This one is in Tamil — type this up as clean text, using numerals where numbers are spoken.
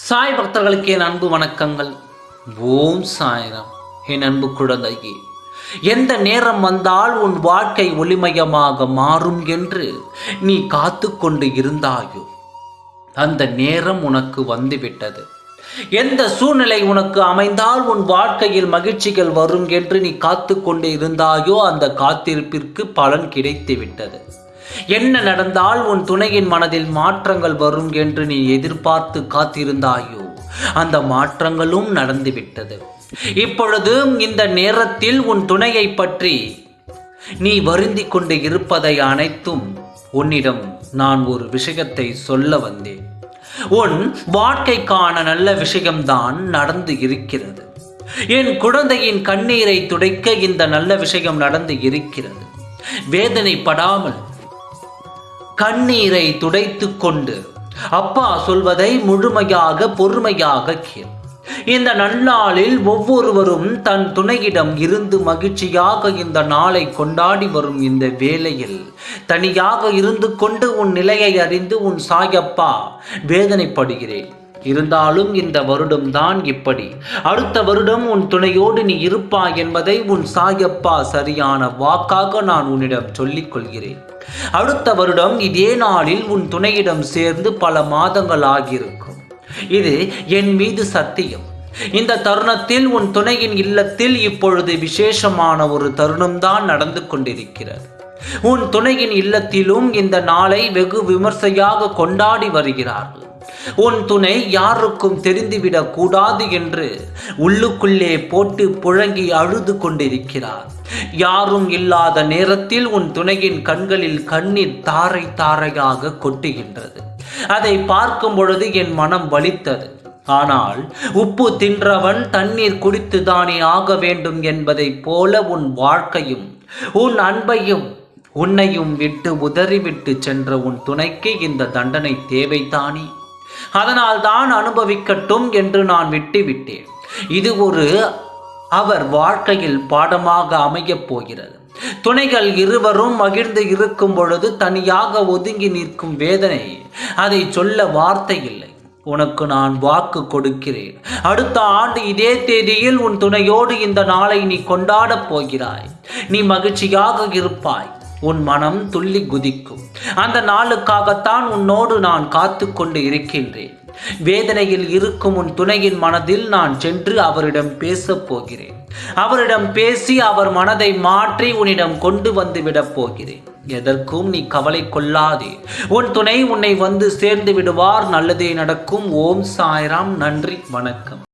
சாய் பக்தர்களுக்கு என் அன்பு வணக்கங்கள். ஓம் சாய்ராம். என் அன்பு குழந்தையே, எந்த நேரம் வந்தால் உன் வாழ்க்கை ஒளிமயமாக மாறும் என்று நீ காத்து கொண்டு இருந்தாயோ அந்த நேரம் உனக்கு வந்துவிட்டது. எந்த சூழ்நிலை உனக்கு அமைந்தால் உன் வாழ்க்கையில் மகிழ்ச்சிகள் வரும் என்று நீ காத்து கொண்டு இருந்தாயோ அந்த காத்திருப்பிற்கு பலன் கிடைத்து விட்டது. என்ன நடந்தால் உன் துணையின் மனதில் மாற்றங்கள் வரும் என்று நீ எதிர்பார்த்து காத்திருந்தாயோ அந்த மாற்றங்களும் நடந்துவிட்டது. இப்பொழுது இந்த நேரத்தில் உன் துணையை பற்றி நீ வருந்தி கொண்டு இருப்பதை அனைத்தும் உன்னிடம் நான் ஒரு விஷயத்தை சொல்ல வந்தேன். உன் வாழ்க்கைக்கான நல்ல விஷயம்தான் நடந்து இருக்கிறது. என் குழந்தையின் கண்ணீரை துடைக்க இந்த நல்ல விஷயம் நடந்து இருக்கிறது. வேதனைப்படாமல் கண்ணீரை துடைத்து கொண்டு அப்பா சொல்வதை முழுமையாக பொறுமையாக கேள். இந்த நன்னாளில் ஒவ்வொருவரும் தன் துணையிடம் இருந்து மகிழ்ச்சியாக இந்த நாளை கொண்டாடி வரும் இந்த வேளையில் தனியாக இருந்து கொண்டு உன் நிலையை அறிந்து உன் சாயப்பா வேதனைப்படுகிறேன். இருந்தாலும் இந்த வருடம் தான் இப்படி, அடுத்த வருடம் உன் துணையோடு நீ இருப்பாய் என்பதை உன் சாயப்பா சரியான வாக்காக நான் உன்னிடம் சொல்லிக் கொள்கிறேன். அடுத்த வருடம் இதே நாளில் உன் துணையிடம் சேர்ந்து பல மாதங்கள் ஆகியிருக்கும். இது என் மீது சத்தியம். இந்த தருணத்தில் உன் துணையின் இல்லத்தில் இப்பொழுது விசேஷமான ஒரு தருணம்தான் நடந்து கொண்டிருக்கிறது. உன் துணையின் இல்லத்திலும் இந்த நாளை வெகு விமர்சையாக கொண்டாடி வருகிறார்கள். உன் துணை யாருக்கும் தெரிந்துவிடக் கூடாது என்று உள்ளுக்குள்ளே போட்டு புழங்கி அழுது கொண்டிருக்கிறார். யாரும் இல்லாத நேரத்தில் உன் துணையின் கண்களில் கண்ணீர் தாரை தாரையாக கொட்டுகின்றது. அதை பார்க்கும் பொழுது என் மனம் வலித்தது. ஆனால் உப்பு தின்றவன் தண்ணீர் குடித்துதானே ஆக வேண்டும் என்பதைப் போல உன் வாழ்க்கையும் உன் அன்பையும் உன்னையும் விட்டு உதறிவிட்டு சென்ற உன் துணைக்கு இந்த தண்டனை தேவைதானே. அதனால் தான் அனுபவிக்கட்டும் என்று நான் விட்டுவிட்டேன். இது ஒரு அவர் வாழ்க்கையில் பாடமாக அமையப் போகிறது. துணைகள் இருவரும் மகிழ்ந்து இருக்கும் பொழுது தனியாக ஒதுங்கி நிற்கும் வேதனை அதை சொல்ல வார்த்தை இல்லை. உனக்கு நான் வாக்கு கொடுக்கிறேன். அடுத்த ஆண்டு இதே தேதியில் உன் துணையோடு இந்த நாளை நீ கொண்டாடப் போகிறாய். நீ மகிழ்ச்சியாக இருப்பாய். உன் மனம் துள்ளி குதிக்கும். அந்த நாளுக்காகத்தான் உன்னோடு நான் காத்து கொண்டு இருக்கின்றேன். வேதனையில் இருக்கும் உன் துணையின் மனதில் நான் சென்று அவரிடம் பேசப் போகிறேன். அவரிடம் பேசி அவர் மனதை மாற்றி உன்னிடம் கொண்டு வந்து விடப் போகிறேன். எதற்கும் நீ கவலை கொள்ளாதே. உன் துணை உன்னை வந்து சேர்ந்து விடுவார். நல்லதே நடக்கும். ஓம் சாய்ராம். நன்றி, வணக்கம்.